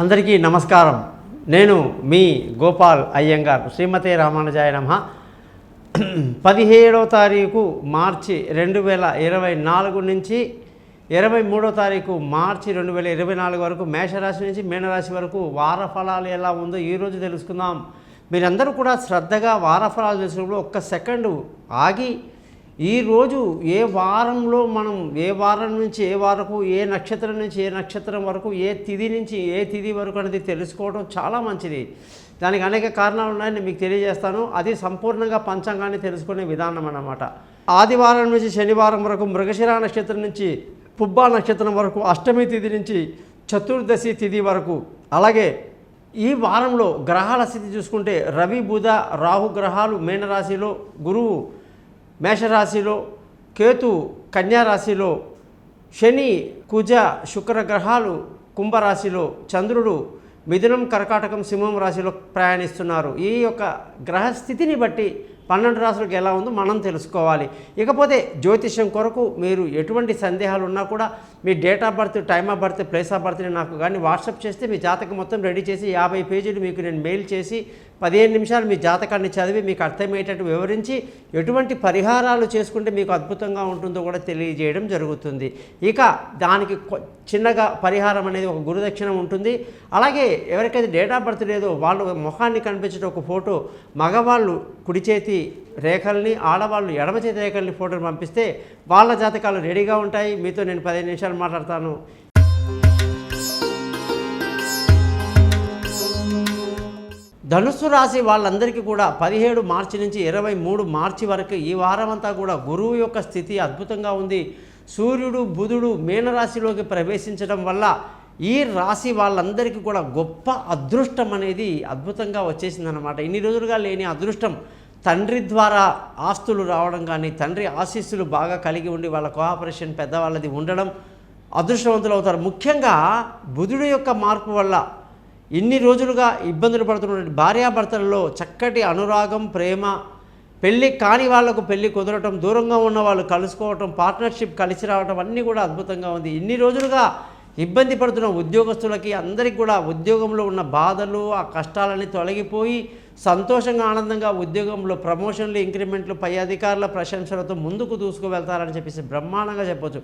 అందరికీ నమస్కారం. నేను మీ గోపాల్ అయ్యంగార్. శ్రీమతే రామానుజాయ నమః. 17వ తారీఖు మార్చి 2024 నుంచి 23వ తారీఖు మార్చి 2024 వరకు మేషరాశి నుంచి మీనరాశి వరకు వార ఫలాలు ఎలా ఉందో ఈరోజు తెలుసుకుందాం. మీరందరూ కూడా శ్రద్ధగా వార ఫలాలు తెలుసుకున్నప్పుడు ఒక్క సెకండు ఆగి ఈరోజు ఏ వారంలో మనం ఏ వారం నుంచి ఏ వారకు ఏ నక్షత్రం నుంచి ఏ నక్షత్రం వరకు ఏ తిథి నుంచి ఏ తిథి వరకు అనేది తెలుసుకోవడం చాలా మంచిది. దానికి అనేక కారణాలు ఉన్నాయని మీకు తెలియజేస్తాను. అది సంపూర్ణంగా పంచాంగాన్ని తెలుసుకునే విధానం అన్నమాట. ఆదివారం నుంచి శనివారం వరకు మృగశిర నక్షత్రం నుంచి పుబ్బా నక్షత్రం వరకు అష్టమి తిథి నుంచి చతుర్దశి తిథి వరకు, అలాగే ఈ వారంలో గ్రహాల స్థితి చూసుకుంటే రవి బుధ రాహు గ్రహాలు మీనరాశిలో, గురువు మేషరాశిలో, కేతు కన్యారాశిలో, శని కుజ శుక్ర గ్రహాలు కుంభరాశిలో, చంద్రుడు మిథునం కర్కాటకం సింహం రాశిలో ప్రయాణిస్తున్నారు. ఈ యొక్క గ్రహస్థితిని బట్టి 12 రాశులకు ఎలా ఉందో మనం తెలుసుకోవాలి. ఇకపోతే జ్యోతిష్యం కొరకు మీరు ఎటువంటి సందేహాలు ఉన్నా కూడా మీ date of birth, time of birth, place of బర్త్ని నాకు కానీ వాట్సాప్ చేస్తే మీ జాతకం మొత్తం రెడీ చేసి 50 పేజీలు మీకు నేను మెయిల్ చేసి 15 నిమిషాలు మీ జాతకాన్ని చదివి మీకు అర్థమయ్యేటట్టు వివరించి ఎటువంటి పరిహారాలు చేసుకుంటే మీకు అద్భుతంగా ఉంటుందో కూడా తెలియజేయడం జరుగుతుంది. ఇక దానికి చిన్నగా పరిహారం అనేది ఒక గురుదక్షిణ ఉంటుంది. అలాగే ఎవరికైతే డేట్ ఆఫ్ బర్త్ లేదో వాళ్ళు ముఖాన్ని కనిపించే ఒక ఫోటో, మగవాళ్ళు కుడి చేతి రేఖల్ని, ఆడవాళ్ళు ఎడమ చేతి రేఖల్ని ఫోటోలు పంపిస్తే వాళ్ళ జాతకాలు రెడీగా ఉంటాయి. మీతో నేను 15 నిమిషాలు మాట్లాడతాను. ధనుస్సు రాశి వాళ్ళందరికీ కూడా 17 మార్చి నుంచి 23 మార్చి వరకు ఈ వారం అంతా కూడా గురువు యొక్క స్థితి అద్భుతంగా ఉంది. సూర్యుడు బుధుడు మీనరాశిలోకి ప్రవేశించడం వల్ల ఈ రాశి వాళ్ళందరికీ కూడా గొప్ప అదృష్టం అనేది అద్భుతంగా వచ్చేసిందనమాట. ఇన్ని రోజులుగా లేని అదృష్టం, తండ్రి ద్వారా ఆస్తులు రావడం కానీ, తండ్రి ఆశీస్సులు బాగా కలిగి ఉండి వాళ్ళ కోఆపరేషన్ పెద్దవాళ్ళది ఉండడం, అదృష్టవంతులు అవుతారు. ముఖ్యంగా బుధుడు యొక్క మార్పు వల్ల ఇన్ని రోజులుగా ఇబ్బందులు పడుతున్నటువంటి భార్యాభర్తలలో చక్కటి అనురాగం, ప్రేమ, పెళ్ళి కాని వాళ్లకు పెళ్ళి కుదరటం, దూరంగా ఉన్న వాళ్ళు కలుసుకోవటం, పార్ట్నర్షిప్ కలిసి రావటం అన్నీ కూడా అద్భుతంగా ఉంది. ఇన్ని రోజులుగా ఇబ్బంది పడుతున్న ఉద్యోగస్తులకి అందరికీ కూడా ఉద్యోగంలో ఉన్న బాధలు, ఆ కష్టాలన్నీ తొలగిపోయి సంతోషంగా ఆనందంగా ఉద్యోగంలో ప్రమోషన్లు, ఇంక్రిమెంట్లు, పై అధికారుల ప్రశంసలతో ముందుకు దూసుకువెళ్తారని చెప్పేసి బ్రహ్మాండంగా చెప్పొచ్చు.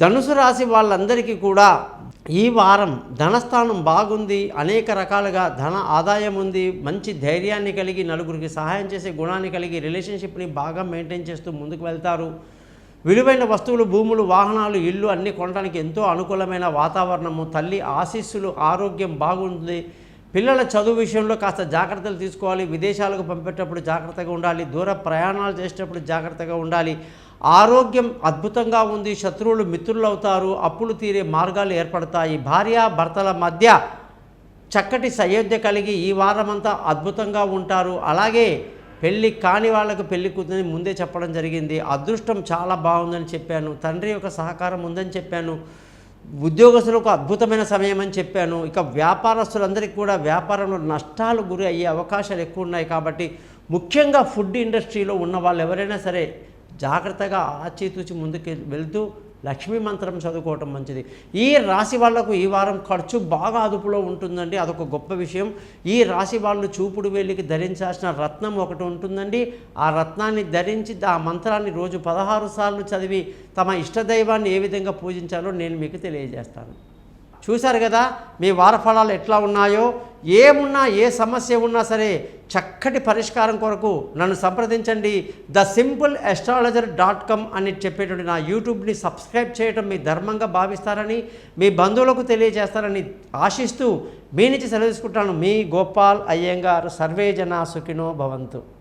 ధనుసు రాశి వాళ్ళందరికీ కూడా ఈ వారం ధనస్థానం బాగుంది. అనేక రకాలుగా ధన ఆదాయం ఉంది. మంచి ధైర్యాన్ని కలిగి, నలుగురికి సహాయం చేసే గుణాన్ని కలిగి, రిలేషన్షిప్ని బాగా మెయింటైన్ చేస్తూ ముందుకు వెళ్తారు. విలువైన వస్తువులు, భూములు, వాహనాలు, ఇల్లు అన్నీ కొనడానికి ఎంతో అనుకూలమైన వాతావరణము, తల్లి ఆశీస్సులు, ఆరోగ్యం బాగుంది. పిల్లల చదువు విషయంలో కాస్త జాగ్రత్తలు తీసుకోవాలి. విదేశాలకు పంపేటప్పుడు జాగ్రత్తగా ఉండాలి. దూర ప్రయాణాలు చేసేటప్పుడు జాగ్రత్తగా ఉండాలి. ఆరోగ్యం అద్భుతంగా ఉంది. శత్రువులు మిత్రులు అవుతారు. అప్పులు తీరే మార్గాలు ఏర్పడతాయి. భార్య భర్తల మధ్య చక్కటి సయోధ్య కలిగి ఈ వారమంతా అద్భుతంగా ఉంటారు. అలాగే పెళ్ళి కాని వాళ్ళకు పెళ్ళి కుదిరి ముందే చెప్పడం జరిగింది. అదృష్టం చాలా బాగుందని చెప్పాను. తండ్రి యొక్క సహకారం ఉందని చెప్పాను. ఉద్యోగస్తులకు అద్భుతమైన సమయం అని చెప్పాను. ఇక వ్యాపారస్తులందరికీ కూడా వ్యాపారంలో నష్టాలు గురి అయ్యే అవకాశాలు ఎక్కువ ఉన్నాయి. కాబట్టి ముఖ్యంగా ఫుడ్ ఇండస్ట్రీలో ఉన్న వాళ్ళు ఎవరైనా సరే జాగ్రత్తగా ఆచితూచి ముందుకు వెళ్తూ లక్ష్మీ మంత్రం చదువుకోవటం మంచిది. ఈ రాశి వాళ్లకు ఈ వారం ఖర్చు బాగా అదుపులో ఉంటుందండి. అదొక గొప్ప విషయం. ఈ రాశి వాళ్ళు చూపుడు వేలికి ధరించాల్సిన రత్నం ఒకటి ఉంటుందండి. ఆ రత్నాన్ని ధరించి ఆ మంత్రాన్ని రోజు 16 సార్లు చదివి తమ ఇష్టదైవాన్ని ఏ విధంగా పూజించాలో నేను మీకు తెలియజేస్తాను. చూశారు కదా మీ వార ఫలాలు ఎట్లా ఉన్నాయో. ఏమున్నా, ఏ సమస్య ఉన్నా సరే చక్కటి పరిష్కారం కొరకు నన్ను సంప్రదించండి. thesimple.astrologer.com అని చెప్పేటువంటి నా యూట్యూబ్ని సబ్స్క్రైబ్ చేయడం మీ ధర్మంగా భావిస్తారని, మీ బంధువులకు తెలియజేస్తారని ఆశిస్తూ మీ నుంచి సెలవు తీసుకుంటాను. మీ గోపాల్ అయ్యంగార్. సర్వే జనా సుఖినో భవంతు.